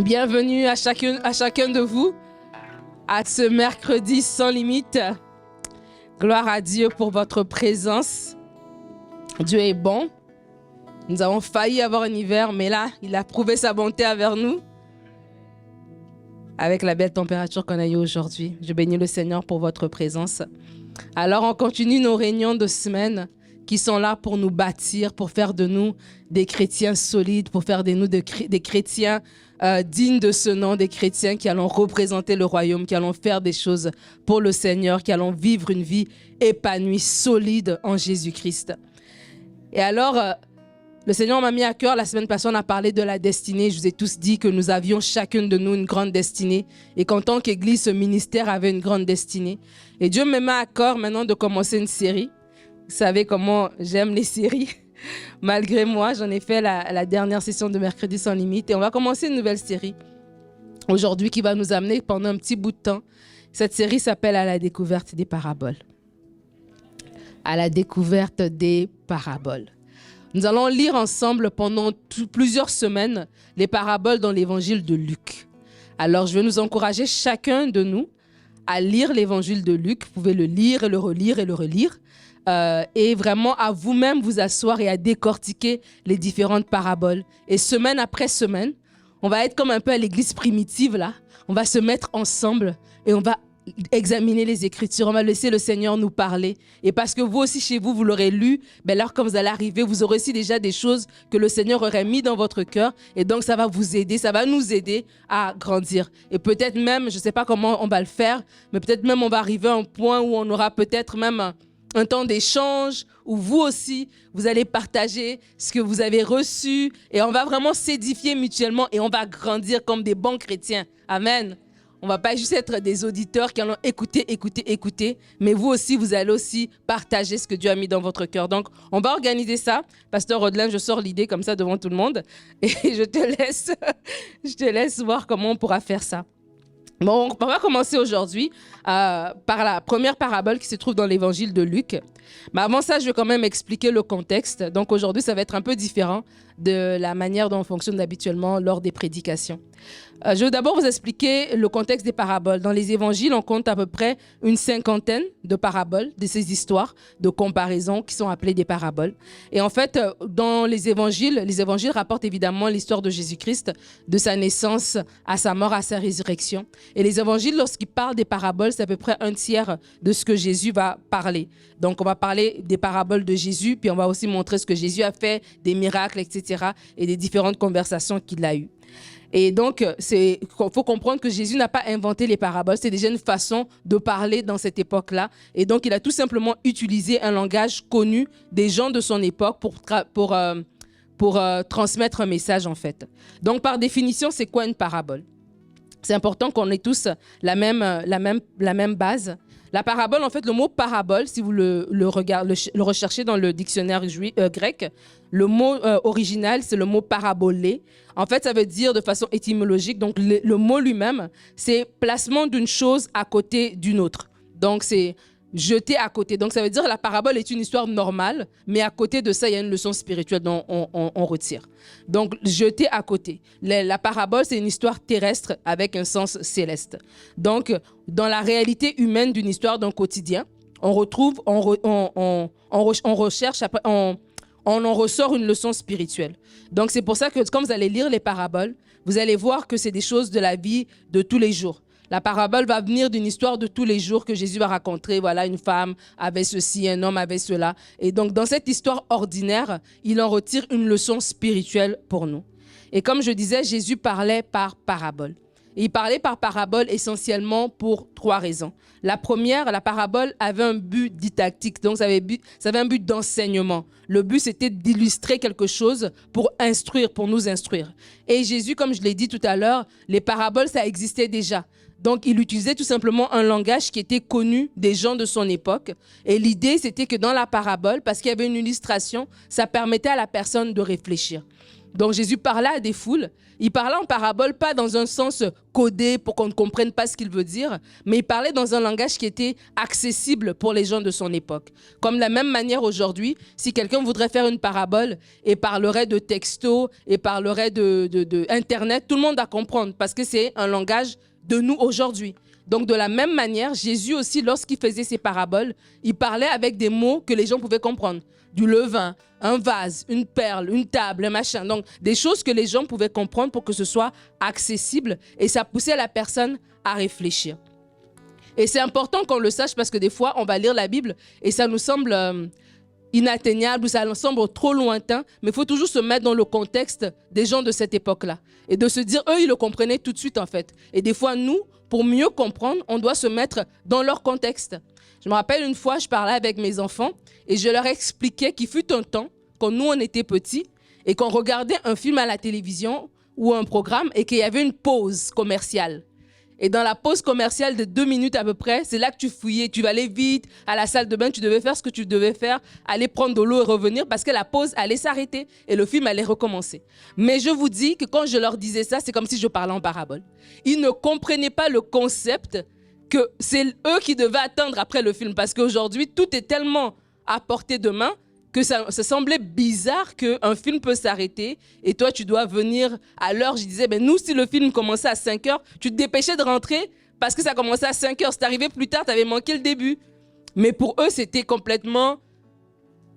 Bienvenue à chacun de vous à ce mercredi sans limite. Gloire à Dieu pour votre présence. Dieu est bon. Nous avons failli avoir un hiver, mais là, il a prouvé sa bonté envers nous avec la belle température qu'on a eue aujourd'hui. Je bénis le Seigneur pour votre présence. Alors, on continue nos réunions de semaine qui sont là pour nous bâtir, pour faire de nous des chrétiens solides, pour faire de nous des chrétiens dignes de ce nom, des chrétiens qui allons représenter le royaume, qui allons faire des choses pour le Seigneur, qui allons vivre une vie épanouie, solide en Jésus-Christ. Et alors, le Seigneur m'a mis à cœur, la semaine passée, on a parlé de la destinée. Je vous ai tous dit que nous avions chacun de nous une grande destinée et qu'en tant qu'Église, ce ministère avait une grande destinée. Et Dieu me met à cœur maintenant de commencer une série. Vous savez comment j'aime les séries. Malgré moi, j'en ai fait la dernière session de Mercredi sans limite. Et on va commencer une nouvelle série aujourd'hui qui va nous amener pendant un petit bout de temps. Cette série s'appelle « À la découverte des paraboles ». À la découverte des paraboles. Nous allons lire ensemble pendant plusieurs semaines les paraboles dans l'évangile de Luc. Alors, je vais nous encourager chacun de nous à lire l'évangile de Luc. Vous pouvez le lire et le relire et le relire. Et vraiment à vous-même vous asseoir et à décortiquer les différentes paraboles. Et semaine après semaine, on va être comme un peu à l'église primitive là. On va se mettre ensemble et on va examiner les Écritures. On va laisser le Seigneur nous parler. Et parce que vous aussi chez vous, vous l'aurez lu, ben alors quand vous allez arriver, vous aurez aussi déjà des choses que le Seigneur aurait mis dans votre cœur. Et donc ça va vous aider, ça va nous aider à grandir. Et peut-être même, je ne sais pas comment on va le faire, mais peut-être même on va arriver à un point où on aura peut-être même un temps d'échange où vous aussi, vous allez partager ce que vous avez reçu et on va vraiment s'édifier mutuellement et on va grandir comme des bons chrétiens. Amen. On ne va pas juste être des auditeurs qui allons écouter, mais vous aussi, vous allez aussi partager ce que Dieu a mis dans votre cœur. Donc, on va organiser ça. Pasteur Rodelin, je sors l'idée comme ça devant tout le monde et je te laisse voir comment on pourra faire ça. Bon, on va commencer aujourd'hui par la première parabole qui se trouve dans l'évangile de Luc. Mais avant ça, je vais quand même expliquer le contexte. Donc aujourd'hui, ça va être un peu différent de la manière dont on fonctionne habituellement lors des prédications. Je vais d'abord vous expliquer le contexte des paraboles. Dans les évangiles, on compte à peu près une 50aine de paraboles, de ces histoires de comparaison qui sont appelées des paraboles. Et en fait, dans les évangiles rapportent évidemment l'histoire de Jésus-Christ, de sa naissance à sa mort, à sa résurrection. Et les évangiles, lorsqu'ils parlent des paraboles, c'est à peu près un tiers de ce que Jésus va parler. Donc, on va parler des paraboles de Jésus, puis on va aussi montrer ce que Jésus a fait, des miracles, etc., et des différentes conversations qu'il a eues. Et donc, il faut comprendre que Jésus n'a pas inventé les paraboles. C'est déjà une façon de parler dans cette époque-là. Et donc, il a tout simplement utilisé un langage connu des gens de son époque pour transmettre un message, en fait. Donc, par définition, c'est quoi une parabole? C'est important qu'on ait tous la même base. La parabole, en fait, le mot parabole, si vous le recherchez dans le dictionnaire grec, le mot original, c'est le mot parabolé. En fait, ça veut dire de façon étymologique, donc le mot lui-même, c'est placement d'une chose à côté d'une autre. Donc, c'est jeter à côté. Donc, ça veut dire que la parabole est une histoire normale, mais à côté de ça, il y a une leçon spirituelle dont on retire. Donc, jeter à côté. La parabole, c'est une histoire terrestre avec un sens céleste. Donc, dans la réalité humaine d'une histoire d'un quotidien, on retrouve, on recherche, on en ressort une leçon spirituelle. Donc, c'est pour ça que quand vous allez lire les paraboles, vous allez voir que c'est des choses de la vie de tous les jours. La parabole va venir d'une histoire de tous les jours que Jésus va raconter. Voilà, une femme avait ceci, un homme avait cela. Et donc, dans cette histoire ordinaire, il en retire une leçon spirituelle pour nous. Et comme je disais, Jésus parlait par parabole. Et il parlait par parabole essentiellement pour 3 raisons. La première, la parabole avait un but didactique, donc ça avait un but d'enseignement. Le but, c'était d'illustrer quelque chose pour instruire, pour nous instruire. Et Jésus, comme je l'ai dit tout à l'heure, les paraboles, ça existait déjà. Donc, il utilisait tout simplement un langage qui était connu des gens de son époque. Et l'idée, c'était que dans la parabole, parce qu'il y avait une illustration, ça permettait à la personne de réfléchir. Donc Jésus parlait à des foules. Il parlait en parabole, pas dans un sens codé pour qu'on ne comprenne pas ce qu'il veut dire, mais il parlait dans un langage qui était accessible pour les gens de son époque. Comme de la même manière aujourd'hui, si quelqu'un voudrait faire une parabole et parlerait de texto et parlerait de Internet, tout le monde va comprendre parce que c'est un langage de nous aujourd'hui. Donc de la même manière, Jésus aussi, lorsqu'il faisait ses paraboles, il parlait avec des mots que les gens pouvaient comprendre. Du levain, un vase, une perle, une table, un machin. Donc, des choses que les gens pouvaient comprendre pour que ce soit accessible et ça poussait la personne à réfléchir. Et c'est important qu'on le sache parce que des fois, on va lire la Bible et ça nous semble inatteignable ou ça nous semble trop lointain, mais il faut toujours se mettre dans le contexte des gens de cette époque-là et de se dire, eux, ils le comprenaient tout de suite en fait. Et des fois, nous, pour mieux comprendre, on doit se mettre dans leur contexte. Je me rappelle une fois, je parlais avec mes enfants et je leur expliquais qu'il fut un temps, quand nous on était petits et qu'on regardait un film à la télévision ou un programme et qu'il y avait une pause commerciale. Et dans la pause commerciale de 2 minutes à peu près, c'est là que tu fouillais, tu allais vite à la salle de bain, tu devais faire ce que tu devais faire, aller prendre de l'eau et revenir parce que la pause allait s'arrêter et le film allait recommencer. Mais je vous dis que quand je leur disais ça, c'est comme si je parlais en parabole. Ils ne comprenaient pas le concept que c'est eux qui devaient attendre après le film parce qu'aujourd'hui, tout est tellement à portée de main que ça semblait bizarre qu'un film peut s'arrêter et toi, tu dois venir à l'heure. Je disais, nous, si le film commençait à 5 heures, tu te dépêchais de rentrer parce que ça commençait à 5 heures. Si t'arrivais plus tard, tu avais manqué le début. Mais pour eux, c'était complètement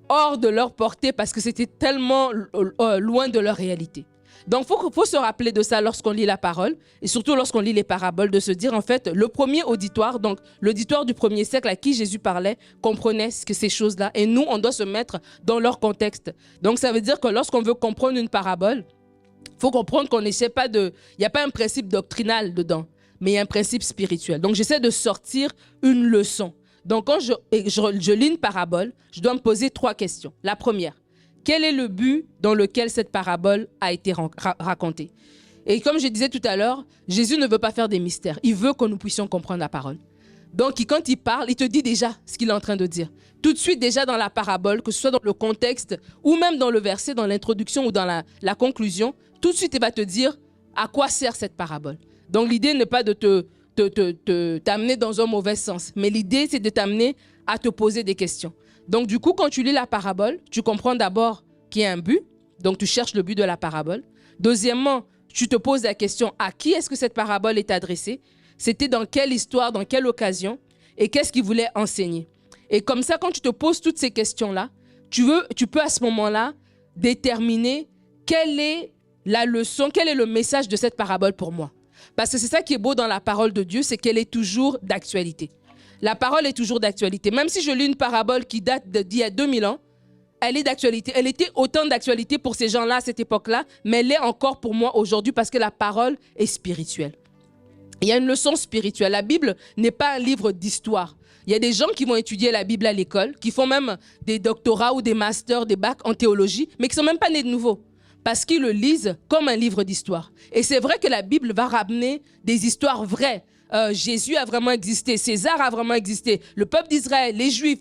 hors de leur portée parce que c'était tellement loin de leur réalité. Donc, il faut se rappeler de ça lorsqu'on lit la parole et surtout lorsqu'on lit les paraboles, de se dire en fait, le premier auditoire, donc l'auditoire du 1er siècle à qui Jésus parlait, comprenait ces choses-là. Et nous, on doit se mettre dans leur contexte. Donc, ça veut dire que lorsqu'on veut comprendre une parabole, il faut comprendre qu'on n'essaie pas de... Il n'y a pas un principe doctrinal dedans, mais il y a un principe spirituel. Donc, j'essaie de sortir une leçon. Donc, quand je lis une parabole, je dois me poser 3 questions. La première, quel est le but dans lequel cette parabole a été racontée? Et comme je disais tout à l'heure, Jésus ne veut pas faire des mystères. Il veut que nous puissions comprendre la parole. Donc, quand il parle, il te dit déjà ce qu'il est en train de dire. Tout de suite, déjà dans la parabole, que ce soit dans le contexte ou même dans le verset, dans l'introduction ou dans la conclusion, tout de suite, il va te dire à quoi sert cette parabole. Donc, l'idée n'est pas de t'amener dans un mauvais sens, mais l'idée, c'est de t'amener à te poser des questions. Donc, du coup, quand tu lis la parabole, tu comprends d'abord qu'il y a un but. Donc, tu cherches le but de la parabole. Deuxièmement, tu te poses la question à qui est-ce que cette parabole est adressée? C'était dans quelle histoire, dans quelle occasion? Et qu'est-ce qu'il voulait enseigner? Et comme ça, quand tu te poses toutes ces questions-là, tu peux à ce moment-là déterminer quelle est la leçon, quel est le message de cette parabole pour moi. Parce que c'est ça qui est beau dans la parole de Dieu, c'est qu'elle est toujours d'actualité. La parole est toujours d'actualité. Même si je lis une parabole qui date d'il y a 2000 ans, elle est d'actualité. Elle était autant d'actualité pour ces gens-là à cette époque-là, mais elle est encore pour moi aujourd'hui parce que la parole est spirituelle. Il y a une leçon spirituelle. La Bible n'est pas un livre d'histoire. Il y a des gens qui vont étudier la Bible à l'école, qui font même des doctorats ou des masters, des bacs en théologie, mais qui ne sont même pas nés de nouveau. Parce qu'ils le lisent comme un livre d'histoire. Et c'est vrai que la Bible va ramener des histoires vraies. Jésus a vraiment existé, César a vraiment existé, le peuple d'Israël, les Juifs,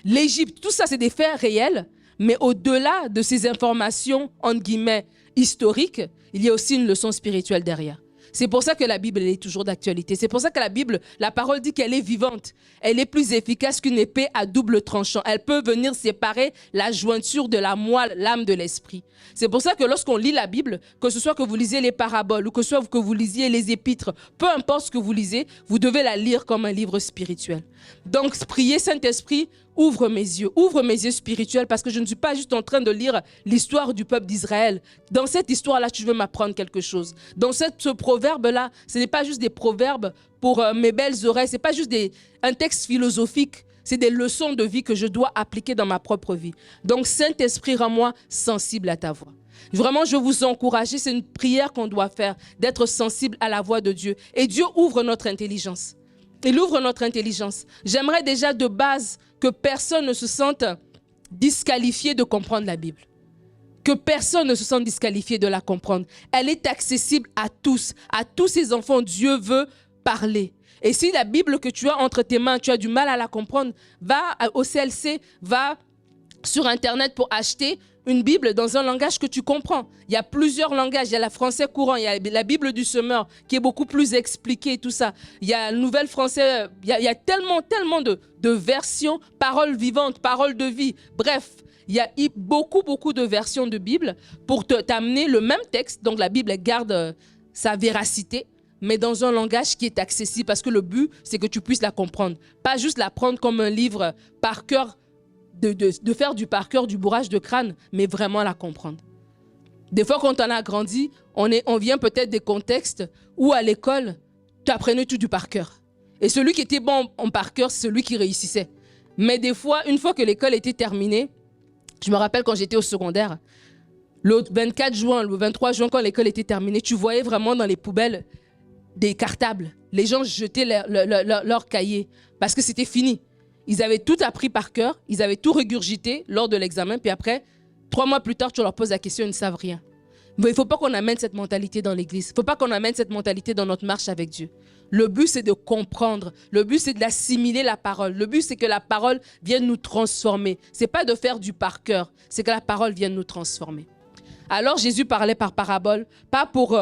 l'Égypte, tout ça c'est des faits réels. Mais au-delà de ces informations, entre guillemets, historiques, il y a aussi une leçon spirituelle derrière. C'est pour ça que la Bible elle est toujours d'actualité. C'est pour ça que la Bible, la parole dit qu'elle est vivante. Elle est plus efficace qu'une épée à double tranchant. Elle peut venir séparer la jointure de la moelle, l'âme de l'esprit. C'est pour ça que lorsqu'on lit la Bible, que ce soit que vous lisiez les paraboles ou que ce soit que vous lisiez les épîtres, peu importe ce que vous lisez, vous devez la lire comme un livre spirituel. Donc, priez, Saint-Esprit, ouvre mes yeux spirituels parce que je ne suis pas juste en train de lire l'histoire du peuple d'Israël. Dans cette histoire-là, tu veux m'apprendre quelque chose. Dans ce proverbe-là, ce n'est pas juste des proverbes pour mes belles oreilles, ce n'est pas juste un texte philosophique, c'est des leçons de vie que je dois appliquer dans ma propre vie. Donc, Saint-Esprit, rends-moi sensible à ta voix. Vraiment, je vous encourage, c'est une prière qu'on doit faire, d'être sensible à la voix de Dieu. Et Dieu ouvre notre intelligence. Il ouvre notre intelligence. J'aimerais déjà de base que personne ne se sente disqualifié de comprendre la Bible. Que personne ne se sente disqualifié de la comprendre. Elle est accessible à tous ces enfants. Dieu veut parler. Et si la Bible que tu as entre tes mains, tu as du mal à la comprendre, va au CLC, va sur Internet pour acheter une Bible dans un langage que tu comprends. Il y a plusieurs langages. Il y a le français courant, il y a la Bible du semeur qui est beaucoup plus expliquée et tout ça. Il y a le nouvel français, il y a tellement de versions, paroles vivantes, paroles de vie. Bref, il y a beaucoup de versions de Bible pour t'amener le même texte. Donc la Bible garde sa véracité, mais dans un langage qui est accessible parce que le but, c'est que tu puisses la comprendre. Pas juste la prendre comme un livre par cœur, de faire du par cœur, du bourrage de crâne, mais vraiment la comprendre. Des fois, quand on a grandi, on vient peut-être des contextes où à l'école, tu apprenais tout du par cœur. Et celui qui était bon en par cœur, c'est celui qui réussissait. Mais des fois, une fois que l'école était terminée, je me rappelle quand j'étais au secondaire, le 24 juin, le 23 juin, quand l'école était terminée, tu voyais vraiment dans les poubelles des cartables. Les gens jetaient leurs cahiers parce que c'était fini. Ils avaient tout appris par cœur, ils avaient tout régurgité lors de l'examen, puis après, 3 mois plus tard, tu leur poses la question, ils ne savent rien. Mais il ne faut pas qu'on amène cette mentalité dans l'église. Il ne faut pas qu'on amène cette mentalité dans notre marche avec Dieu. Le but, c'est de comprendre. Le but, c'est d'assimiler la parole. Le but, c'est que la parole vienne nous transformer. Ce n'est pas de faire du par cœur, c'est que la parole vienne nous transformer. Alors, Jésus parlait par parabole, pas pour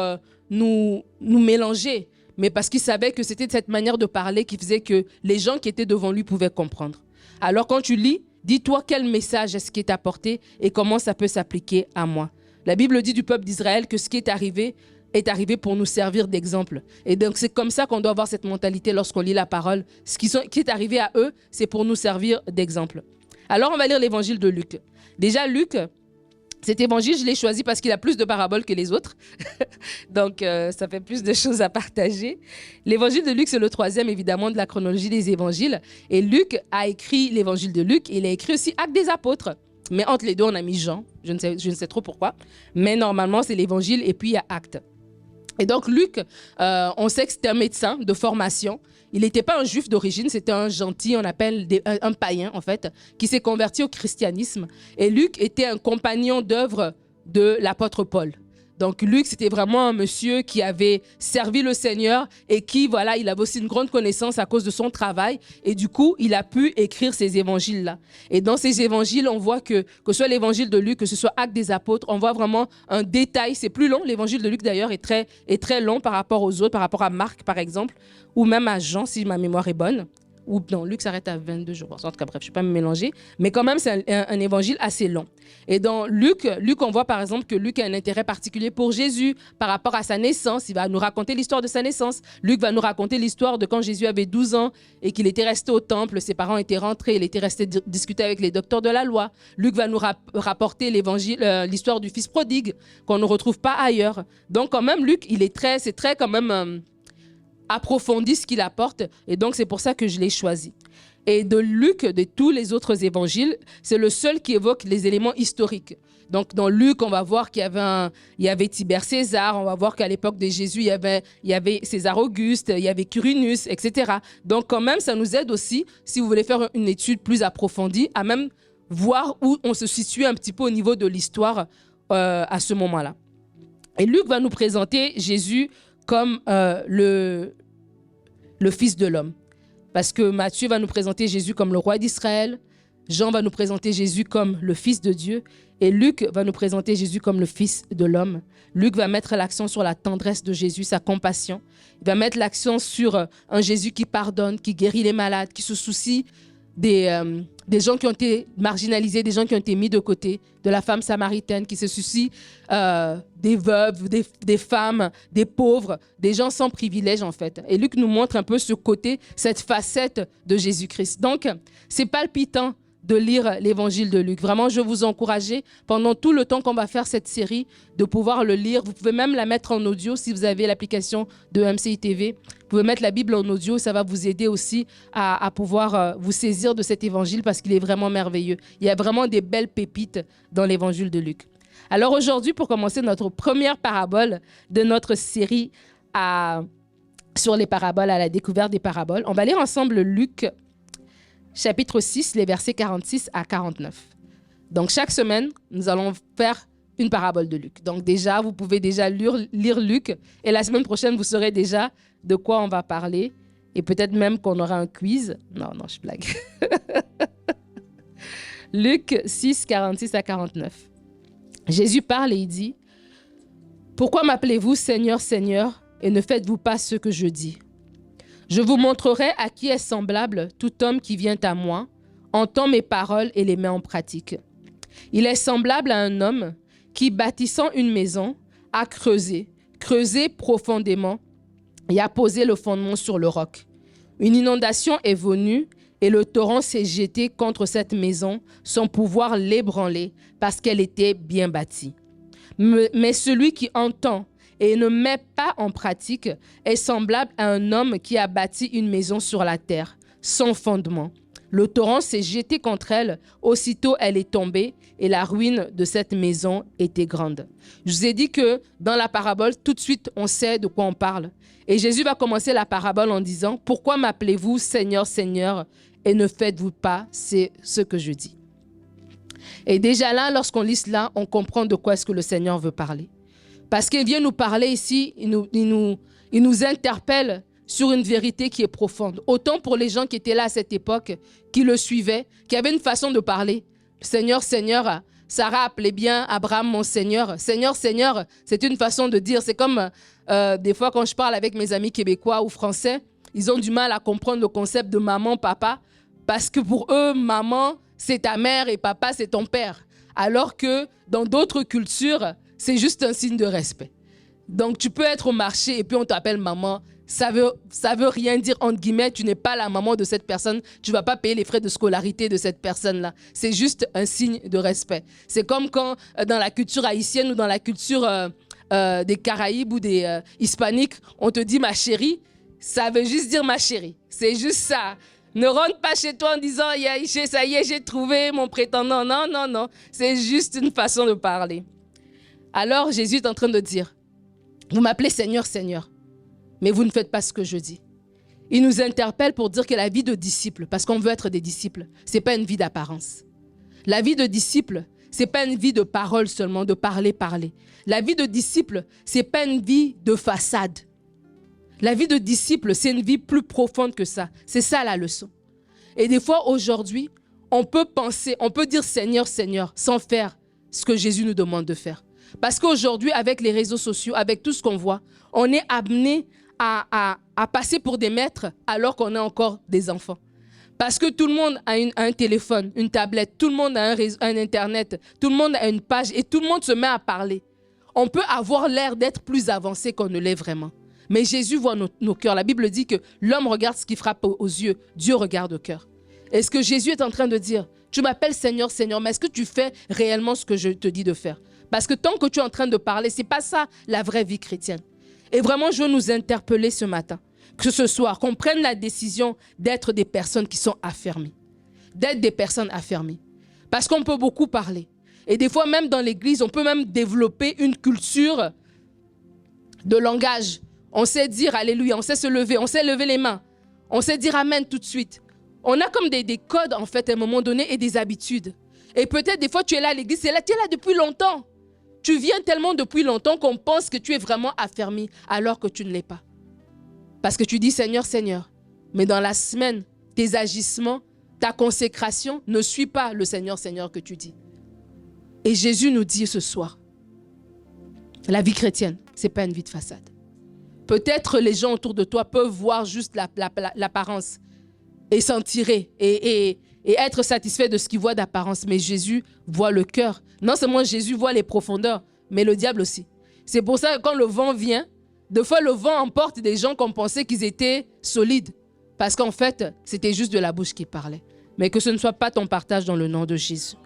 nous mélanger, mais parce qu'il savait que c'était cette manière de parler qui faisait que les gens qui étaient devant lui pouvaient comprendre. Alors, quand tu lis, dis-toi quel message est-ce qui est apporté et comment ça peut s'appliquer à moi. La Bible dit du peuple d'Israël que ce qui est arrivé pour nous servir d'exemple. Et donc, c'est comme ça qu'on doit avoir cette mentalité lorsqu'on lit la parole. Ce qui est arrivé à eux, c'est pour nous servir d'exemple. Alors, on va lire l'évangile de Luc. Déjà, Luc, cet évangile, je l'ai choisi parce qu'il a plus de paraboles que les autres. Donc, ça fait plus de choses à partager. L'évangile de Luc, c'est le 3e, évidemment, de la chronologie des évangiles. Et Luc a écrit l'évangile de Luc. Il a écrit aussi Actes des apôtres. Mais entre les deux, on a mis Jean. Je ne sais trop pourquoi. Mais normalement, c'est l'évangile et puis il y a Actes. Et donc, Luc, on sait que c'était un médecin de formation. Il n'était pas un juif d'origine, c'était un gentil, on appelle un païen, en fait, qui s'est converti au christianisme. Et Luc était un compagnon d'œuvre de l'apôtre Paul. Donc, Luc, c'était vraiment un monsieur qui avait servi le Seigneur et qui, voilà, il avait aussi une grande connaissance à cause de son travail. Et du coup, il a pu écrire ces évangiles-là. Et dans ces évangiles, on voit que ce soit l'évangile de Luc, que ce soit Actes des apôtres, on voit vraiment un détail. C'est plus long. L'évangile de Luc, d'ailleurs, est très long par rapport aux autres, par rapport à Marc, par exemple, ou même à Jean, si ma mémoire est bonne. Ou non, Luc s'arrête à 22 jours. En tout cas, bref, je ne vais pas me mélanger. Mais quand même, c'est un évangile assez long. Et dans Luc, on voit par exemple que Luc a un intérêt particulier pour Jésus par rapport à sa naissance. Il va nous raconter l'histoire de sa naissance. Luc va nous raconter l'histoire de quand Jésus avait 12 ans et qu'il était resté au temple. Ses parents étaient rentrés. Il était resté discuter avec les docteurs de la loi. Luc va nous rapporter l'histoire du fils prodigue qu'on ne retrouve pas ailleurs. Donc quand même, Luc, c'est très quand même... approfondit ce qu'il apporte et donc c'est pour ça que je l'ai choisi. Et de Luc, de tous les autres évangiles, c'est le seul qui évoque les éléments historiques. Donc dans Luc, on va voir qu'il y avait Tibère César, on va voir qu'à l'époque de Jésus, il y avait César Auguste, il y avait Quirinus, etc. Donc quand même, ça nous aide aussi, si vous voulez faire une étude plus approfondie, à même voir où on se situe un petit peu au niveau de l'histoire à ce moment-là. Et Luc va nous présenter Jésus comme le Fils de l'homme. Parce que Matthieu va nous présenter Jésus comme le roi d'Israël, Jean va nous présenter Jésus comme le Fils de Dieu, et Luc va nous présenter Jésus comme le Fils de l'homme. Luc va mettre l'accent sur la tendresse de Jésus, sa compassion. Il va mettre l'accent sur un Jésus qui pardonne, qui guérit les malades, qui se soucie des gens qui ont été marginalisés, des gens qui ont été mis de côté, de la femme samaritaine qui se soucie des veuves, des femmes, des pauvres, des gens sans privilège en fait. Et Luc nous montre un peu ce côté, cette facette de Jésus-Christ. Donc, c'est palpitant de lire l'évangile de Luc. Vraiment, je vous encourage pendant tout le temps qu'on va faire cette série de pouvoir le lire. Vous pouvez même la mettre en audio si vous avez l'application de MCI TV. Vous pouvez mettre la Bible en audio, ça va vous aider aussi à pouvoir vous saisir de cet évangile parce qu'il est vraiment merveilleux. Il y a vraiment des belles pépites dans l'évangile de Luc. Alors aujourd'hui, pour commencer notre première parabole de notre série sur les paraboles, à la découverte des paraboles, on va lire ensemble Luc chapitre 6, les versets 46 à 49. Donc, chaque semaine, nous allons faire une parabole de Luc. Donc, déjà, vous pouvez déjà lire Luc. Et la semaine prochaine, vous saurez déjà de quoi on va parler. Et peut-être même qu'on aura un quiz. Non, je blague. Luc 6, 46 à 49. Jésus parle et il dit, « Pourquoi m'appelez-vous Seigneur, Seigneur, et ne faites-vous pas ce que je dis? Je vous montrerai à qui est semblable tout homme qui vient à moi, entend mes paroles et les met en pratique. Il est semblable à un homme qui, bâtissant une maison, a creusé profondément et a posé le fondement sur le roc. Une inondation est venue et le torrent s'est jeté contre cette maison sans pouvoir l'ébranler parce qu'elle était bien bâtie. Mais celui qui entend et ne met pas en pratique est semblable à un homme qui a bâti une maison sur la terre, sans fondement. Le torrent s'est jeté contre elle, aussitôt elle est tombée et la ruine de cette maison était grande. Je vous ai dit que dans la parabole, tout de suite, on sait de quoi on parle. Et Jésus va commencer la parabole en disant, « Pourquoi m'appelez-vous Seigneur, Seigneur, et ne faites-vous pas ce que je dis ?» Et déjà là, lorsqu'on lit cela, on comprend de quoi est-ce que le Seigneur veut parler. Parce qu'il vient nous parler ici, il nous interpelle sur une vérité qui est profonde. Autant pour les gens qui étaient là à cette époque, qui le suivaient, qui avaient une façon de parler. Seigneur, Seigneur, Sarah appelait bien Abraham mon Seigneur. Seigneur, Seigneur, c'est une façon de dire. C'est comme des fois quand je parle avec mes amis québécois ou français, ils ont du mal à comprendre le concept de maman, papa, parce que pour eux, maman, c'est ta mère et papa, c'est ton père. Alors que dans d'autres cultures, c'est juste un signe de respect. Donc, tu peux être au marché et puis on t'appelle maman. Ça veut rien dire, entre guillemets, tu n'es pas la maman de cette personne. Tu ne vas pas payer les frais de scolarité de cette personne-là. C'est juste un signe de respect. C'est comme quand, dans la culture haïtienne ou dans la culture des Caraïbes ou des Hispaniques, on te dit ma chérie. Ça veut juste dire ma chérie. C'est juste ça. Ne rentre pas chez toi en disant ça y est, j'ai trouvé mon prétendant. Non, non, non. C'est juste une façon de parler. Alors, Jésus est en train de dire, vous m'appelez Seigneur, Seigneur, mais vous ne faites pas ce que je dis. Il nous interpelle pour dire que la vie de disciple, parce qu'on veut être des disciples, ce n'est pas une vie d'apparence. La vie de disciple, ce n'est pas une vie de parole seulement, de parler. La vie de disciple, ce n'est pas une vie de façade. La vie de disciple, c'est une vie plus profonde que ça. C'est ça la leçon. Et des fois, aujourd'hui, on peut penser, on peut dire Seigneur, Seigneur, sans faire ce que Jésus nous demande de faire. Parce qu'aujourd'hui, avec les réseaux sociaux, avec tout ce qu'on voit, on est amené à passer pour des maîtres alors qu'on est encore des enfants. Parce que tout le monde a un téléphone, une tablette, tout le monde a un Internet, tout le monde a une page et tout le monde se met à parler. On peut avoir l'air d'être plus avancé qu'on ne l'est vraiment. Mais Jésus voit nos cœurs. La Bible dit que l'homme regarde ce qui frappe aux yeux, Dieu regarde au cœur. Est-ce que Jésus est en train de dire, tu m'appelles Seigneur, Seigneur, mais est-ce que tu fais réellement ce que je te dis de faire? Parce que tant que tu es en train de parler, ce n'est pas ça la vraie vie chrétienne. Et vraiment, je veux nous interpeller ce matin, que ce soir, qu'on prenne la décision d'être des personnes qui sont affermies. D'être des personnes affermies. Parce qu'on peut beaucoup parler. Et des fois, même dans l'église, on peut même développer une culture de langage. On sait dire Alléluia, on sait se lever, on sait lever les mains. On sait dire Amen tout de suite. On a comme des codes, en fait, à un moment donné, et des habitudes. Et peut-être, des fois, tu es là à l'église, tu es là depuis longtemps. Tu viens tellement depuis longtemps qu'on pense que tu es vraiment affermi, alors que tu ne l'es pas. Parce que tu dis Seigneur, Seigneur. Mais dans la semaine, tes agissements, ta consécration ne suit pas le Seigneur, Seigneur que tu dis. Et Jésus nous dit ce soir, la vie chrétienne, ce n'est pas une vie de façade. Peut-être les gens autour de toi peuvent voir juste l'apparence et s'en tirer et être satisfait de ce qu'ils voient d'apparence. Mais Jésus voit le cœur. Non seulement Jésus voit les profondeurs, mais le diable aussi. C'est pour ça que quand le vent vient, des fois le vent emporte des gens qu'on pensait qu'ils étaient solides. Parce qu'en fait, c'était juste de la bouche qui parlait. Mais que ce ne soit pas ton partage dans le nom de Jésus.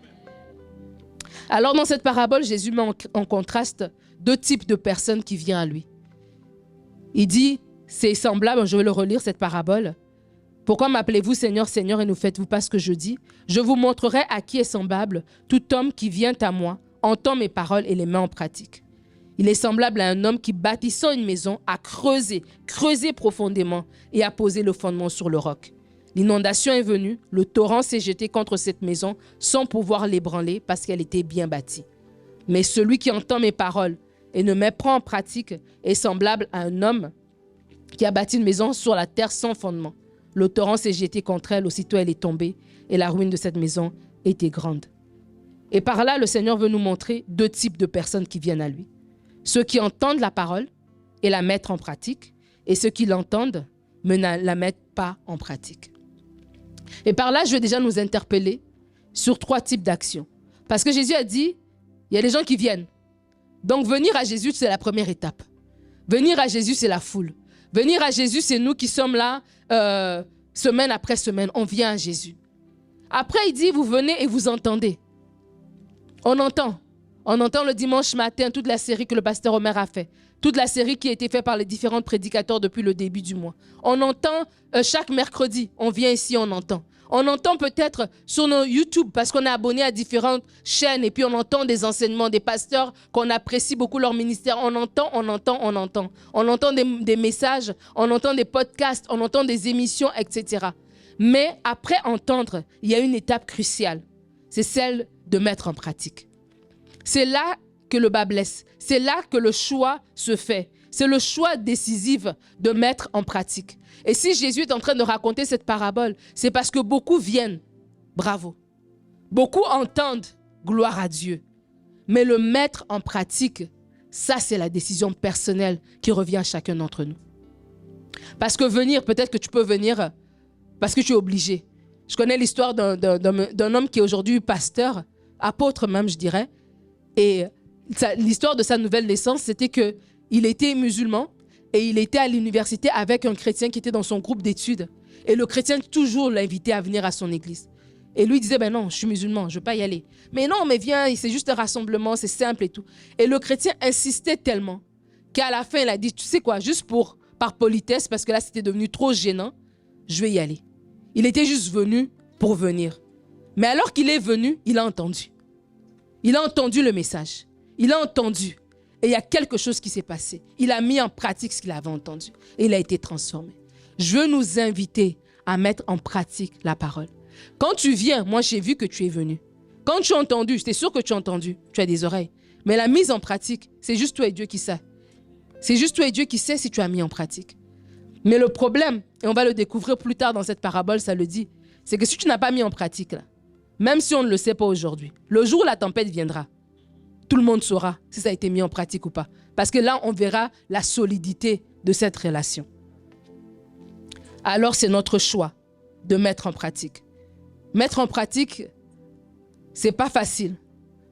Alors dans cette parabole, Jésus met en contraste deux types de personnes qui viennent à lui. Il dit, c'est semblable, je vais le relire cette parabole. Pourquoi m'appelez-vous Seigneur, Seigneur et ne faites-vous pas ce que je dis? Je vous montrerai à qui est semblable tout homme qui vient à moi, entend mes paroles et les met en pratique. Il est semblable à un homme qui, bâtissant une maison, a creusé profondément et a posé le fondement sur le roc. L'inondation est venue, le torrent s'est jeté contre cette maison sans pouvoir l'ébranler parce qu'elle était bien bâtie. Mais celui qui entend mes paroles et ne met pas en pratique est semblable à un homme qui a bâti une maison sur la terre sans fondement. Le torrent s'est jeté contre elle, aussitôt elle est tombée et la ruine de cette maison était grande. Et par là, le Seigneur veut nous montrer deux types de personnes qui viennent à lui. Ceux qui entendent la parole et la mettent en pratique, et ceux qui l'entendent mais ne la mettent pas en pratique. Et par là, je vais déjà nous interpeller sur trois types d'actions. Parce que Jésus a dit, il y a des gens qui viennent. Donc venir à Jésus, c'est la première étape. Venir à Jésus, c'est la foule. Venir à Jésus, c'est nous qui sommes là semaine après semaine. On vient à Jésus. Après, il dit, vous venez et vous entendez. On entend. On entend le dimanche matin toute la série que le pasteur Omer a fait. Toute la série qui a été faite par les différents prédicateurs depuis le début du mois. On entend chaque mercredi. On vient ici, on entend. On entend peut-être sur nos YouTube parce qu'on est abonné à différentes chaînes et puis on entend des enseignements des pasteurs qu'on apprécie beaucoup leur ministère. On entend. On entend des messages, on entend des podcasts, on entend des émissions, etc. Mais après entendre, il y a une étape cruciale. C'est celle de mettre en pratique. C'est là que le bas blesse. C'est là que le choix se fait. C'est le choix décisif de mettre en pratique. Et si Jésus est en train de raconter cette parabole, c'est parce que beaucoup viennent. Bravo. Beaucoup entendent gloire à Dieu. Mais le mettre en pratique, ça c'est la décision personnelle qui revient à chacun d'entre nous. Parce que venir, peut-être que tu peux venir parce que tu es obligé. Je connais l'histoire d'un homme qui est aujourd'hui pasteur, apôtre même je dirais. Et l'histoire de sa nouvelle naissance, c'était qu'il était musulman et il était à l'université avec un chrétien qui était dans son groupe d'études. Et le chrétien toujours l'invitait à venir à son église. Et lui disait, ben non, je suis musulman, je ne veux pas y aller. Mais non, mais viens, c'est juste un rassemblement, c'est simple et tout. Et le chrétien insistait tellement qu'à la fin, il a dit, tu sais quoi, juste par politesse, parce que là, c'était devenu trop gênant, je vais y aller. Il était juste venu pour venir. Mais alors qu'il est venu, il a entendu. Il a entendu le message. Il a entendu. Et il y a quelque chose qui s'est passé. Il a mis en pratique ce qu'il avait entendu. Et il a été transformé. Je veux nous inviter à mettre en pratique la parole. Quand tu viens, moi j'ai vu que tu es venu. Quand tu as entendu, c'est sûr que tu as entendu. Tu as des oreilles. Mais la mise en pratique, c'est juste toi et Dieu qui sait. C'est juste toi et Dieu qui sait si tu as mis en pratique. Mais le problème, et on va le découvrir plus tard dans cette parabole, ça le dit, c'est que si tu n'as pas mis en pratique, là, même si on ne le sait pas aujourd'hui, le jour où la tempête viendra, tout le monde saura si ça a été mis en pratique ou pas. Parce que là, on verra la solidité de cette relation. Alors, c'est notre choix de mettre en pratique. Mettre en pratique, c'est pas facile.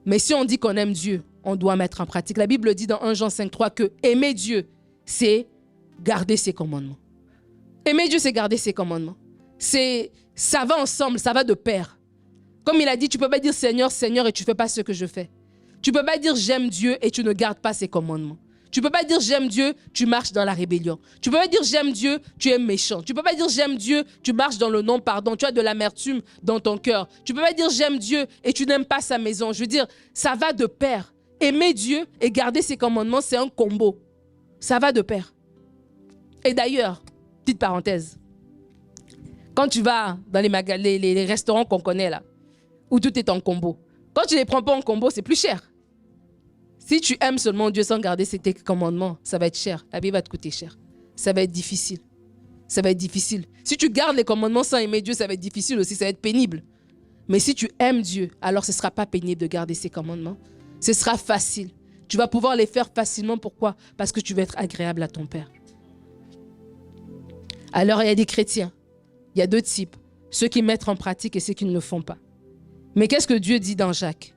Mais si on dit qu'on aime Dieu, on doit mettre en pratique. La Bible dit dans 1 Jean 5,3 que aimer Dieu, c'est garder ses commandements. Aimer Dieu, c'est garder ses commandements. Ça va ensemble, ça va de pair. Comme il a dit, tu ne peux pas dire Seigneur, Seigneur et tu ne fais pas ce que je fais. Tu ne peux pas dire j'aime Dieu et tu ne gardes pas ses commandements. Tu ne peux pas dire j'aime Dieu, tu marches dans la rébellion. Tu ne peux pas dire j'aime Dieu, tu es méchant. Tu ne peux pas dire j'aime Dieu, tu marches dans le non-pardon. Tu as de l'amertume dans ton cœur. Tu ne peux pas dire j'aime Dieu et tu n'aimes pas sa maison. Je veux dire, ça va de pair. Aimer Dieu et garder ses commandements, c'est un combo. Ça va de pair. Et d'ailleurs, petite parenthèse, quand tu vas dans les restaurants qu'on connaît là, où tout est en combo, quand tu ne les prends pas en combo, c'est plus cher. Si tu aimes seulement Dieu sans garder ses commandements, ça va être cher. La vie va te coûter cher. Ça va être difficile. Ça va être difficile. Si tu gardes les commandements sans aimer Dieu, ça va être difficile aussi, ça va être pénible. Mais si tu aimes Dieu, alors ce ne sera pas pénible de garder ses commandements. Ce sera facile. Tu vas pouvoir les faire facilement. Pourquoi? Parce que tu vas être agréable à ton Père. Alors, il y a des chrétiens. Il y a deux types. Ceux qui mettent en pratique et ceux qui ne le font pas. Mais qu'est-ce que Dieu dit dans Jacques?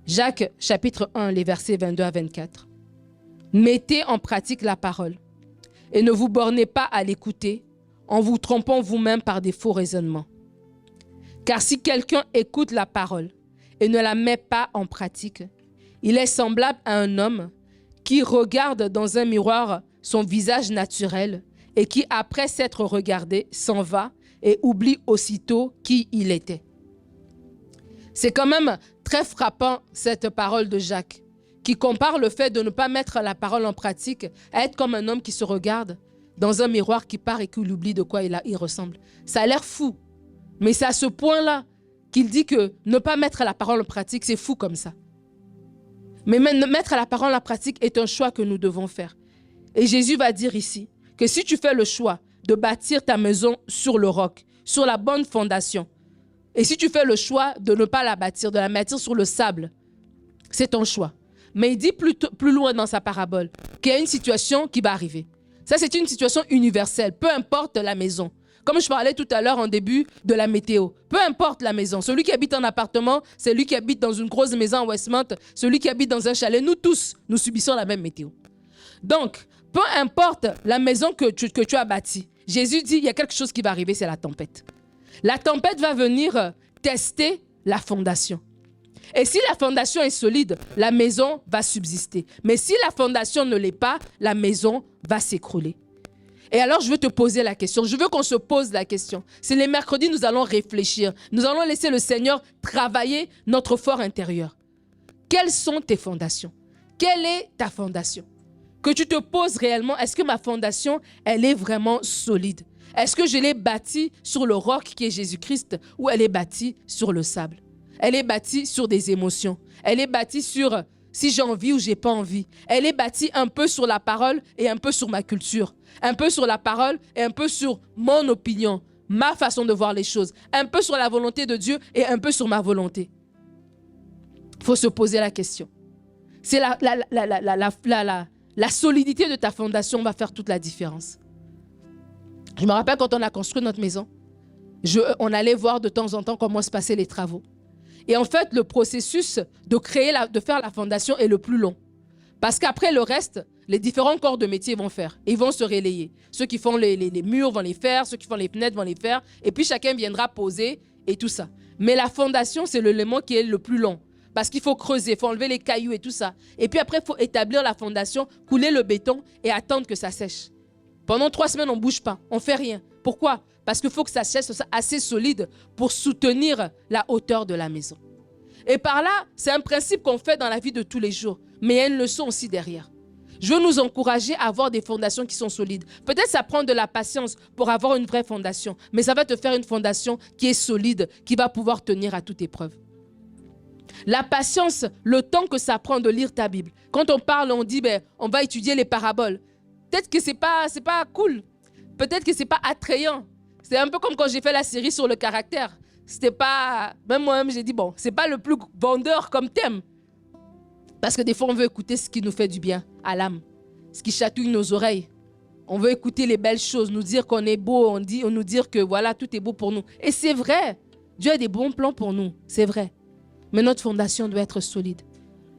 Jacques, chapitre 1, les versets 22 à 24. Mettez en pratique la parole et ne vous bornez pas à l'écouter en vous trompant vous-même par des faux raisonnements. Car si quelqu'un écoute la parole et ne la met pas en pratique, il est semblable à un homme qui regarde dans un miroir son visage naturel et qui, après s'être regardé, s'en va et oublie aussitôt qui il était. C'est quand même très frappant cette parole de Jacques qui compare le fait de ne pas mettre la parole en pratique à être comme un homme qui se regarde dans un miroir qui part et qui oublie de quoi il ressemble. Ça a l'air fou, mais c'est à ce point-là qu'il dit que ne pas mettre la parole en pratique, c'est fou comme ça. Mais mettre la parole en pratique est un choix que nous devons faire. Et Jésus va dire ici que si tu fais le choix de bâtir ta maison sur le roc, sur la bonne fondation, Et si tu fais le choix de ne pas la bâtir, de la bâtir sur le sable, c'est ton choix. Mais il dit plus loin dans sa parabole qu'il y a une situation qui va arriver. Ça, c'est une situation universelle, peu importe la maison. Comme je parlais tout à l'heure en début de la météo, peu importe la maison. Celui qui habite en appartement, celui qui habite dans une grosse maison à Westmount, celui qui habite dans un chalet, nous tous, nous subissons la même météo. Donc, peu importe la maison que tu as bâtie, Jésus dit, il y a quelque chose qui va arriver, c'est la tempête. La tempête va venir tester la fondation. Et si la fondation est solide, la maison va subsister. Mais si la fondation ne l'est pas, la maison va s'écrouler. Et alors, je veux te poser la question. Je veux qu'on se pose la question. C'est les mercredis, nous allons réfléchir. Nous allons laisser le Seigneur travailler notre fort intérieur. Quelles sont tes fondations? Quelle est ta fondation? Que tu te poses réellement, est-ce que ma fondation, elle est vraiment solide? Est-ce que je l'ai bâtie sur le roc qui est Jésus-Christ ou elle est bâtie sur le sable? Elle est bâtie sur des émotions. Elle est bâtie sur si j'ai envie ou j'ai pas envie. Elle est bâtie un peu sur la parole et un peu sur ma culture. Un peu sur la parole et un peu sur mon opinion, ma façon de voir les choses. Un peu sur la volonté de Dieu et un peu sur ma volonté. Il faut se poser la question. C'est la solidité de ta fondation va faire toute la différence. Je me rappelle quand on a construit notre maison, on allait voir de temps en temps comment se passaient les travaux. Et en fait, le processus de faire la fondation est le plus long. Parce qu'après le reste, les différents corps de métier vont faire. Et ils vont se relayer. Ceux qui font les murs vont les faire, ceux qui font les fenêtres vont les faire. Et puis chacun viendra poser et tout ça. Mais la fondation, c'est l'élément qui est le plus long. Parce qu'il faut creuser, il faut enlever les cailloux et tout ça. Et puis après, il faut établir la fondation, couler le béton et attendre que ça sèche. Pendant 3 semaines, on ne bouge pas, on ne fait rien. Pourquoi? Parce qu'il faut que ça sèche, ça soit assez solide pour soutenir la hauteur de la maison. Et par là, c'est un principe qu'on fait dans la vie de tous les jours. Mais il y a une leçon aussi derrière. Je veux nous encourager à avoir des fondations qui sont solides. Peut-être ça prend de la patience pour avoir une vraie fondation. Mais ça va te faire une fondation qui est solide, qui va pouvoir tenir à toute épreuve. La patience, le temps que ça prend de lire ta Bible. Quand on parle, on dit, on va étudier les paraboles. Peut-être que c'est pas cool. Peut-être que c'est pas attrayant. C'est un peu comme quand j'ai fait la série sur le caractère. C'était pas... Même moi-même, j'ai dit, c'est pas le plus vendeur comme thème. Parce que des fois, on veut écouter ce qui nous fait du bien à l'âme. Ce qui chatouille nos oreilles. On veut écouter les belles choses, nous dire qu'on est beau, on nous dire que voilà, tout est beau pour nous. Et c'est vrai. Dieu a des bons plans pour nous. C'est vrai. Mais notre fondation doit être solide.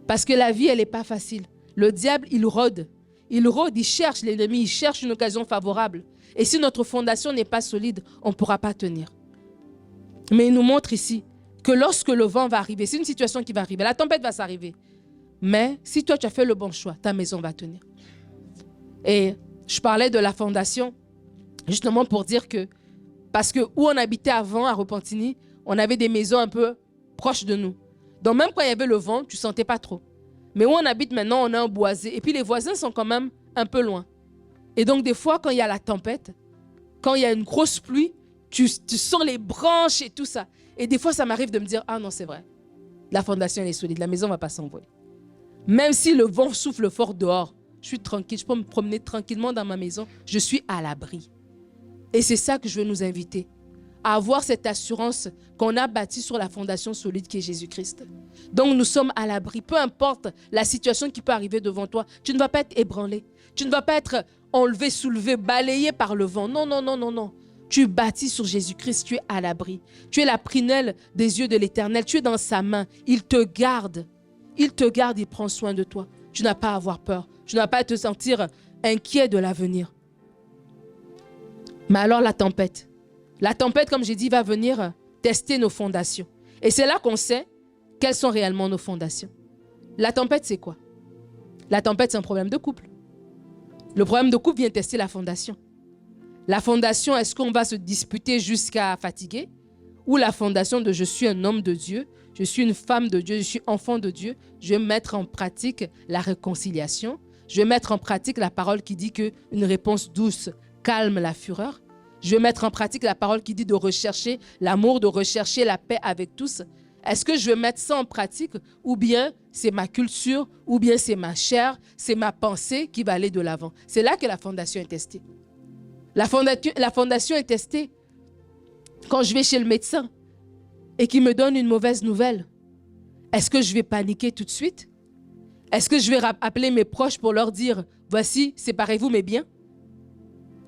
Parce que la vie, elle n'est pas facile. Le diable, il rôde. Il rôde, il cherche l'ennemi, il cherche une occasion favorable. Et si notre fondation n'est pas solide, on ne pourra pas tenir. Mais il nous montre ici que lorsque le vent va arriver, c'est une situation qui va arriver, la tempête va s'arriver. Mais si toi, tu as fait le bon choix, ta maison va tenir. Et je parlais de la fondation, justement pour dire que, parce que où on habitait avant, à Repentigny, on avait des maisons un peu proches de nous. Donc même quand il y avait le vent, tu ne sentais pas trop. Mais où on habite maintenant, on a un boisé. Et puis les voisins sont quand même un peu loin. Et donc des fois, quand il y a la tempête, quand il y a une grosse pluie, tu sens les branches et tout ça. Et des fois, ça m'arrive de me dire, ah non, c'est vrai. La fondation elle est solide, la maison ne va pas s'envoler. Même si le vent souffle fort dehors, je suis tranquille, je peux me promener tranquillement dans ma maison. Je suis à l'abri. Et c'est ça que je veux nous inviter. À avoir cette assurance qu'on a bâtie sur la fondation solide qui est Jésus-Christ. Donc nous sommes à l'abri. Peu importe la situation qui peut arriver devant toi, tu ne vas pas être ébranlé. Tu ne vas pas être enlevé, soulevé, balayé par le vent. Non, non, non, non, non. Tu es bâti sur Jésus-Christ, tu es à l'abri. Tu es la prunelle des yeux de l'Éternel. Tu es dans sa main. Il te garde. Il te garde, il prend soin de toi. Tu n'as pas à avoir peur. Tu n'as pas à te sentir inquiet de l'avenir. Mais alors la tempête. La tempête, comme j'ai dit, va venir tester nos fondations. Et c'est là qu'on sait quelles sont réellement nos fondations. La tempête, c'est quoi? La tempête, c'est un problème de couple. Le problème de couple vient tester la fondation. La fondation, est-ce qu'on va se disputer jusqu'à fatiguer? Ou la fondation de je suis un homme de Dieu, je suis une femme de Dieu, je suis enfant de Dieu, je vais mettre en pratique la réconciliation, je vais mettre en pratique la parole qui dit qu'une réponse douce calme la fureur. Je vais mettre en pratique la parole qui dit de rechercher l'amour, de rechercher la paix avec tous. Est-ce que je vais mettre ça en pratique ou bien c'est ma culture, ou bien c'est ma chair, c'est ma pensée qui va aller de l'avant? C'est là que la fondation est testée. La fondation est testée quand je vais chez le médecin. et qu'il me donne une mauvaise nouvelle, est-ce que je vais paniquer tout de suite? Est-ce que je vais appeler mes proches pour leur dire, voici, séparez-vous mes biens?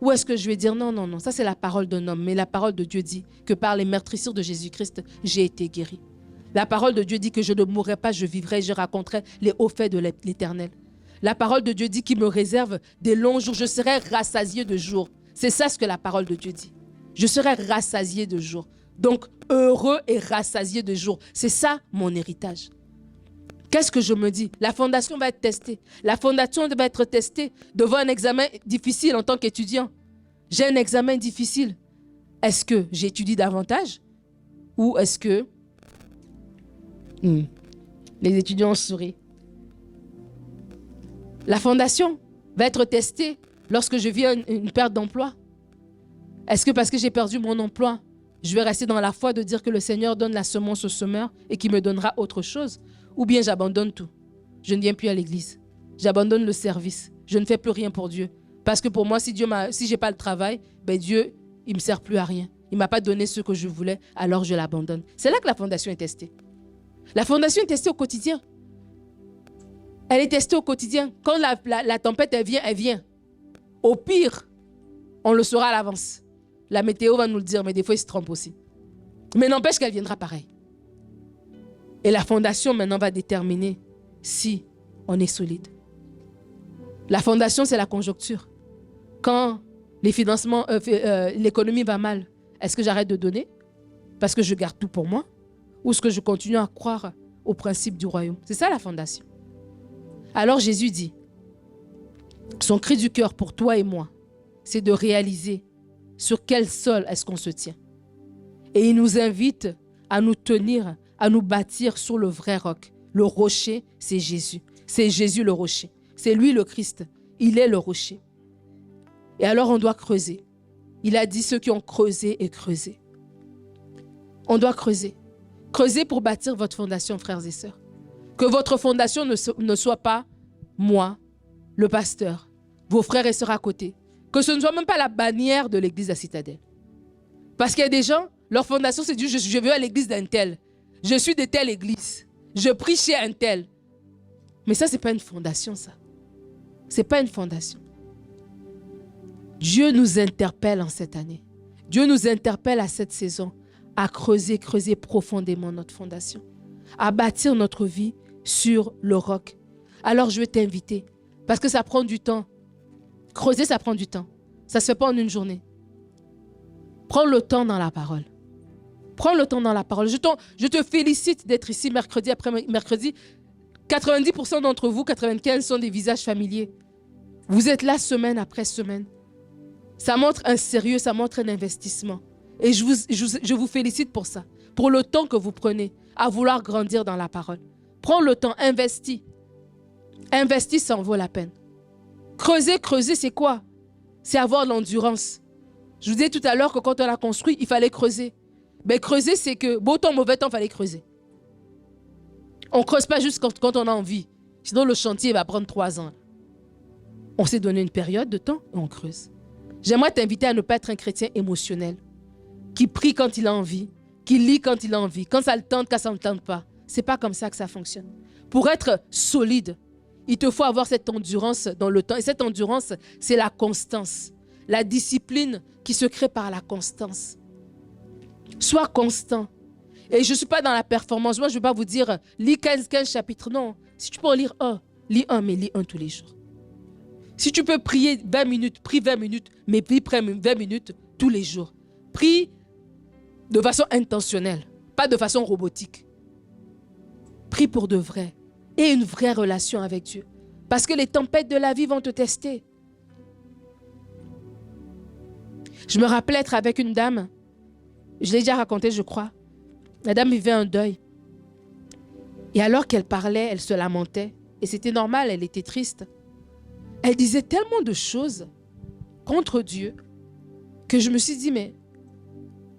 Ou est-ce que je vais dire, non, non, non, ça c'est la parole d'un homme, mais la parole de Dieu dit que par les meurtrissures de Jésus-Christ, j'ai été guéri. La parole de Dieu dit que je ne mourrai pas, je vivrai, je raconterai les hauts faits de l'Éternel. La parole de Dieu dit qu'il me réserve des longs jours, je serai rassasié de jours. C'est ça ce que la parole de Dieu dit. Je serai rassasié de jours. Donc, heureux et rassasié de jours. C'est ça mon héritage. Qu'est-ce que je me dis? La fondation va être testée. La fondation va être testée devant un examen difficile en tant qu'étudiant. J'ai un examen difficile. Est-ce que j'étudie davantage? Ou est-ce que... Les étudiants sourient. La fondation va être testée lorsque je vis une perte d'emploi. Est-ce que parce que j'ai perdu mon emploi, je vais rester dans la foi de dire que le Seigneur donne la semence au semeur et qu'il me donnera autre chose? Ou bien j'abandonne tout. Je ne viens plus à l'église. J'abandonne le service. Je ne fais plus rien pour Dieu. Parce que pour moi, si je n'ai pas le travail, ben Dieu, il ne me sert plus à rien. Il ne m'a pas donné ce que je voulais, alors je l'abandonne. C'est là que la fondation est testée. La fondation est testée au quotidien. Elle est testée au quotidien. Quand la tempête, elle vient. Au pire, on le saura à l'avance. La météo va nous le dire, mais des fois, il se trompe aussi. Mais n'empêche qu'elle viendra pareil. Et la fondation, maintenant, va déterminer si on est solide. La fondation, c'est la conjoncture. Quand les financements, l'économie va mal, est-ce que j'arrête de donner parce que je garde tout pour moi? Ou est-ce que je continue à croire au principe du royaume? C'est ça la fondation. Alors Jésus dit, son cri du cœur pour toi et moi, c'est de réaliser sur quel sol est-ce qu'on se tient. Et il nous invite à nous tenir, à nous bâtir sur le vrai roc. Le rocher, c'est Jésus. C'est Jésus le rocher. C'est lui le Christ. Il est le rocher. Et alors on doit creuser. Il a dit ceux qui ont creusé et creusé. On doit creuser. Creuser pour bâtir votre fondation, frères et sœurs. Que votre fondation ne soit pas moi, le pasteur, vos frères et sœurs à côté. Que ce ne soit même pas la bannière de l'église à Citadelle. Parce qu'il y a des gens, leur fondation c'est du je vais à l'église d'un tel. Je suis de telle église. Je prie chez un tel. Mais ça, ce n'est pas une fondation, ça. Ce n'est pas une fondation. Dieu nous interpelle en cette année. Dieu nous interpelle à cette saison à creuser profondément notre fondation. À bâtir notre vie sur le roc. Alors, je vais t'inviter. Parce que ça prend du temps. Creuser, ça prend du temps. Ça ne se fait pas en une journée. Prends le temps dans la parole. Prends le temps dans la parole. Je te félicite d'être ici mercredi après mercredi. 90% d'entre vous, 95% sont des visages familiers. Vous êtes là semaine après semaine. Ça montre un sérieux, ça montre un investissement. Et je vous félicite pour ça. Pour le temps que vous prenez à vouloir grandir dans la parole. Prends le temps, investis. Investis, ça en vaut la peine. Creuser, c'est quoi? C'est avoir l'endurance. Je vous disais tout à l'heure que quand on a construit, il fallait creuser. Mais creuser, c'est que beau temps, mauvais temps, il fallait creuser. On ne creuse pas juste quand on a envie. Sinon, le chantier va prendre 3 ans. On s'est donné une période de temps et on creuse. J'aimerais t'inviter à ne pas être un chrétien émotionnel, qui prie quand il a envie, qui lit quand il a envie, quand ça le tente, quand ça ne le tente pas. Ce n'est pas comme ça que ça fonctionne. Pour être solide, il te faut avoir cette endurance dans le temps. Et cette endurance, c'est la constance. La discipline qui se crée par la constance. Sois constant. Et je ne suis pas dans la performance. Moi, je ne vais pas vous dire, lis 15 chapitres. Non. Si tu peux en lire un, lis un, mais lis un tous les jours. Si tu peux prier 20 minutes, prie 20 minutes, mais prie 20 minutes tous les jours. Prie de façon intentionnelle, pas de façon robotique. Prie pour de vrai et une vraie relation avec Dieu. Parce que les tempêtes de la vie vont te tester. Je me rappelais être avec une dame, je l'ai déjà raconté, je crois. La dame vivait un deuil. Et alors qu'elle parlait, elle se lamentait. Et c'était normal, elle était triste. Elle disait tellement de choses contre Dieu que je me suis dit, mais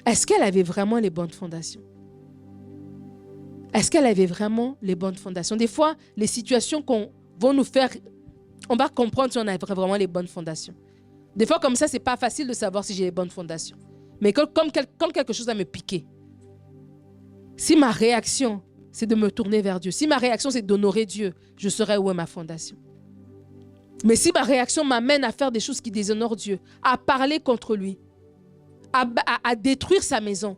est-ce qu'elle avait vraiment les bonnes fondations? Est-ce qu'elle avait vraiment les bonnes fondations? Des fois, les situations vont nous faire, on va comprendre si on a vraiment les bonnes fondations. Des fois, comme ça, ce n'est pas facile de savoir si j'ai les bonnes fondations. Mais quand quelque chose va me piquer, Si ma réaction, c'est de me tourner vers Dieu, si ma réaction, c'est d'honorer Dieu, je saurai où est ma fondation. Mais si ma réaction m'amène à faire des choses qui déshonorent Dieu, à parler contre lui, à détruire sa maison,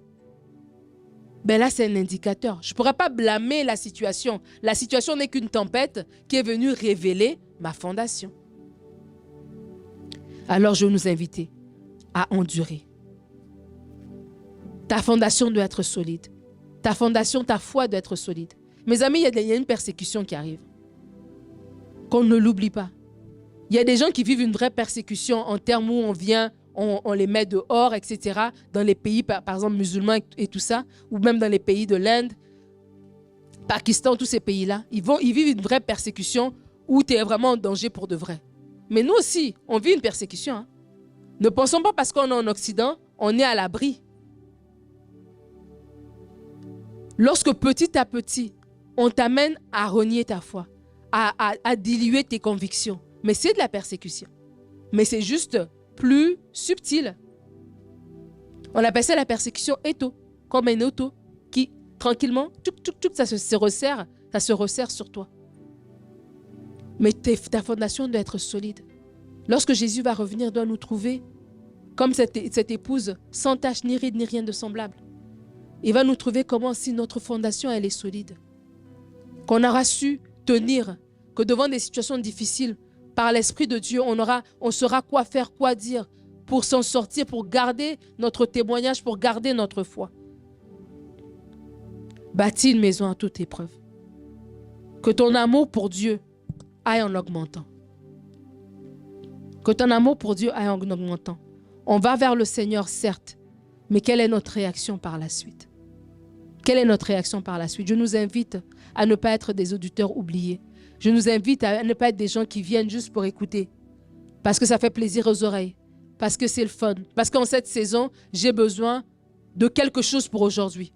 ben là, c'est un indicateur. Je ne pourrais pas blâmer la situation. La situation n'est qu'une tempête qui est venue révéler ma fondation. Alors, je veux nous inviter à endurer. Ta fondation doit être solide. Ta fondation, ta foi doit être solide. Mes amis, il y a une persécution qui arrive. Qu'on ne l'oublie pas. Il y a des gens qui vivent une vraie persécution en termes où on vient, on les met dehors, etc. Dans les pays, par exemple, musulmans et tout ça, ou même dans les pays de l'Inde, Pakistan, tous ces pays-là, ils vivent une vraie persécution où tu es vraiment en danger pour de vrai. Mais nous aussi, on vit une persécution. Hein. Ne pensons pas parce qu'on est en Occident, on est à l'abri. Lorsque petit à petit, on t'amène à renier ta foi, à diluer tes convictions, mais c'est de la persécution. Mais c'est juste plus subtil. On appelle ça la persécution étau, comme un auto qui, tranquillement, ça se resserre sur toi. Mais ta fondation doit être solide. Lorsque Jésus va revenir, il doit nous trouver comme cette épouse, sans tache, ni ride, ni rien de semblable. Il va nous trouver comment si notre fondation, elle est solide. Qu'on aura su tenir, que devant des situations difficiles, par l'Esprit de Dieu, on saura quoi faire, quoi dire pour s'en sortir, pour garder notre témoignage, pour garder notre foi. Bâtis une maison à toute épreuve. Que ton amour pour Dieu aille en augmentant. Que ton amour pour Dieu aille en augmentant. On va vers le Seigneur, certes, mais quelle est notre réaction par la suite? Quelle est notre réaction par la suite? Je nous invite à ne pas être des auditeurs oubliés. Je nous invite à ne pas être des gens qui viennent juste pour écouter. Parce que ça fait plaisir aux oreilles. Parce que c'est le fun. Parce qu'en cette saison, j'ai besoin de quelque chose pour aujourd'hui.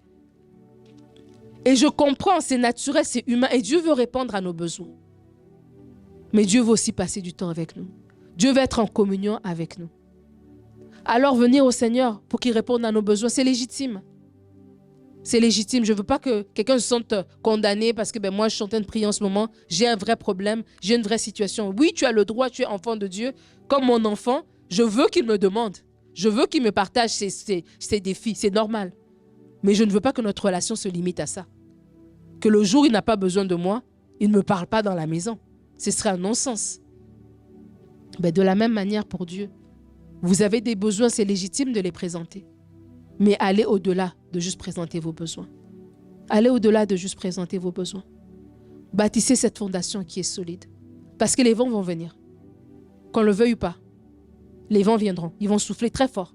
Et je comprends, c'est naturel, c'est humain. Et Dieu veut répondre à nos besoins. Mais Dieu veut aussi passer du temps avec nous. Dieu veut être en communion avec nous. Alors venir au Seigneur pour qu'il réponde à nos besoins, c'est légitime. C'est légitime. Je ne veux pas que quelqu'un se sente condamné parce que moi, je suis en train de prier en ce moment. J'ai un vrai problème. J'ai une vraie situation. Oui, tu as le droit, tu es enfant de Dieu. Comme mon enfant, je veux qu'il me demande. Je veux qu'il me partage ses défis. C'est normal. Mais je ne veux pas que notre relation se limite à ça. Que le jour où il n'a pas besoin de moi, il ne me parle pas dans la maison. Ce serait un non-sens. De la même manière pour Dieu. Vous avez des besoins, c'est légitime de les présenter. Mais allez au-delà de juste présenter vos besoins. Allez au-delà de juste présenter vos besoins. Bâtissez cette fondation qui est solide. Parce que les vents vont venir. Qu'on le veuille ou pas, les vents viendront. Ils vont souffler très fort.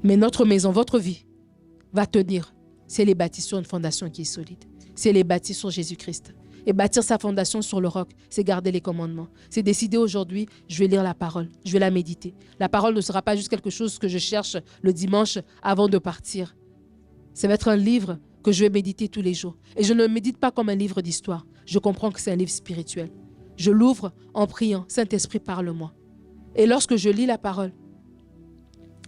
Mais notre maison, votre vie, va tenir. C'est les bâtir sur une fondation qui est solide. C'est les bâtir sur Jésus-Christ. Et bâtir sa fondation sur le roc, c'est garder les commandements. C'est décider aujourd'hui, je vais lire la parole, je vais la méditer. La parole ne sera pas juste quelque chose que je cherche le dimanche avant de partir. Ça va être un livre que je vais méditer tous les jours. Et je ne le médite pas comme un livre d'histoire. Je comprends que c'est un livre spirituel. Je l'ouvre en priant, Saint-Esprit, parle-moi. Et lorsque je lis la parole,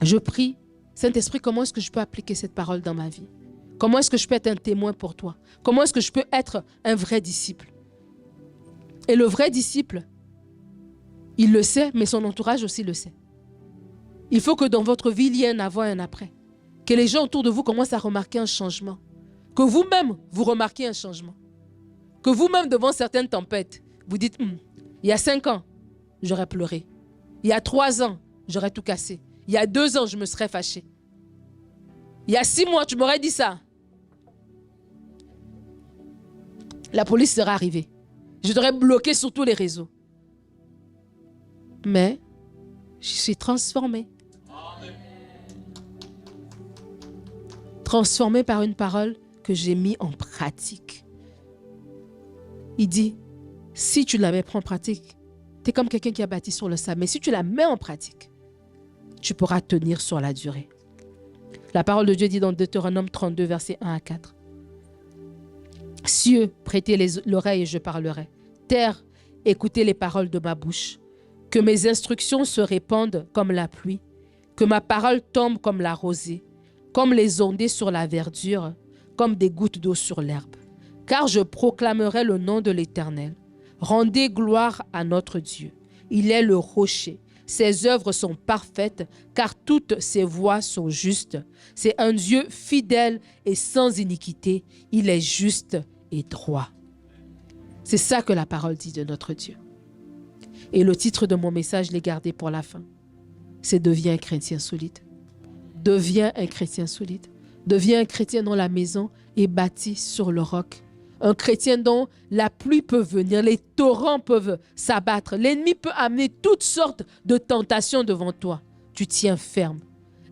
je prie, Saint-Esprit, comment est-ce que je peux appliquer cette parole dans ma vie? Comment est-ce que je peux être un témoin pour toi? Comment est-ce que je peux être un vrai disciple? Et le vrai disciple, il le sait, mais son entourage aussi le sait. Il faut que dans votre vie, il y ait un avant et un après. Que les gens autour de vous commencent à remarquer un changement. Que vous-même, vous remarquiez un changement. Que vous-même, devant certaines tempêtes, vous dites, il y a 5 ans, j'aurais pleuré. Il y a 3 ans, j'aurais tout cassé. Il y a 2 ans, je me serais fâché. Il y a 6 mois, tu m'aurais dit ça. La police sera arrivée. Je t'aurais bloqué sur tous les réseaux. Mais je suis transformée. Transformée par une parole que j'ai mise en pratique. Il dit, si tu la mets en pratique, tu es comme quelqu'un qui a bâti sur le sable. Mais si tu la mets en pratique, tu pourras tenir sur la durée. La parole de Dieu dit dans Deutéronome 32, versets 1 à 4. Cieux, prêtez l'oreille et je parlerai. Terre, écoutez les paroles de ma bouche. Que mes instructions se répandent comme la pluie. Que ma parole tombe comme la rosée. comme les ondées sur la verdure, comme des gouttes d'eau sur l'herbe. Car je proclamerai le nom de l'Éternel. Rendez gloire à notre Dieu. Il est le rocher. Ses œuvres sont parfaites, car toutes ses voies sont justes. C'est un Dieu fidèle et sans iniquité. Il est juste et droit. C'est ça que la parole dit de notre Dieu. Et le titre de mon message, je l'ai gardé pour la fin. C'est « Deviens un chrétien solide ». Deviens un chrétien solide. Deviens un chrétien dont la maison est bâtie sur le roc. Un chrétien dont la pluie peut venir, les torrents peuvent s'abattre. L'ennemi peut amener toutes sortes de tentations devant toi. Tu tiens ferme.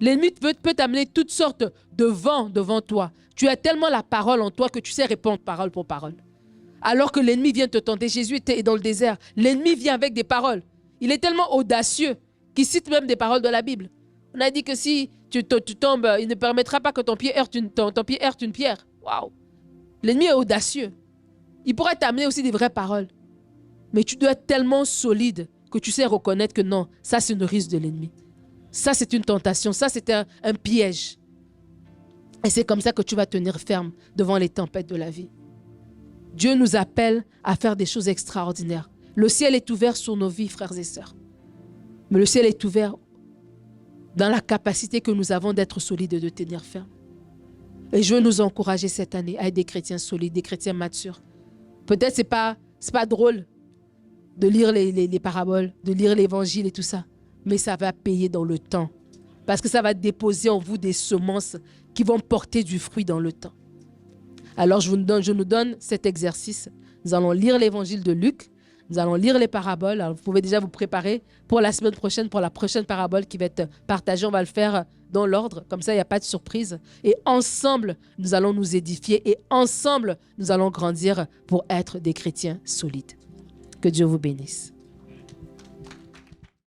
L'ennemi peut t'amener toutes sortes de vents devant toi. Tu as tellement la parole en toi que tu sais répondre parole pour parole. Alors que l'ennemi vient te tenter. Jésus était dans le désert. L'ennemi vient avec des paroles. Il est tellement audacieux qu'il cite même des paroles de la Bible. On a dit que si tu tombes, il ne permettra pas que ton pied heurte une pierre. Waouh! L'ennemi est audacieux. Il pourrait t'amener aussi des vraies paroles. Mais tu dois être tellement solide que tu sais reconnaître que non, ça c'est une ruse de l'ennemi. Ça c'est une tentation, ça c'est un piège. Et c'est comme ça que tu vas tenir ferme devant les tempêtes de la vie. Dieu nous appelle à faire des choses extraordinaires. Le ciel est ouvert sur nos vies, frères et sœurs. Mais le ciel est ouvert dans la capacité que nous avons d'être solides et de tenir ferme. Et je veux nous encourager cette année à être des chrétiens solides, des chrétiens matures. Peut-être c'est pas drôle de lire les paraboles, de lire l'évangile et tout ça, mais ça va payer dans le temps. Parce que ça va déposer en vous des semences qui vont porter du fruit dans le temps. Alors je nous donne cet exercice. Nous allons lire l'évangile de Luc. Nous allons lire les paraboles. Alors, vous pouvez déjà vous préparer pour la semaine prochaine, pour la prochaine parabole qui va être partagée. On va le faire dans l'ordre. Comme ça, il n'y a pas de surprise. Et ensemble, nous allons nous édifier. Et ensemble, nous allons grandir pour être des chrétiens solides. Que Dieu vous bénisse.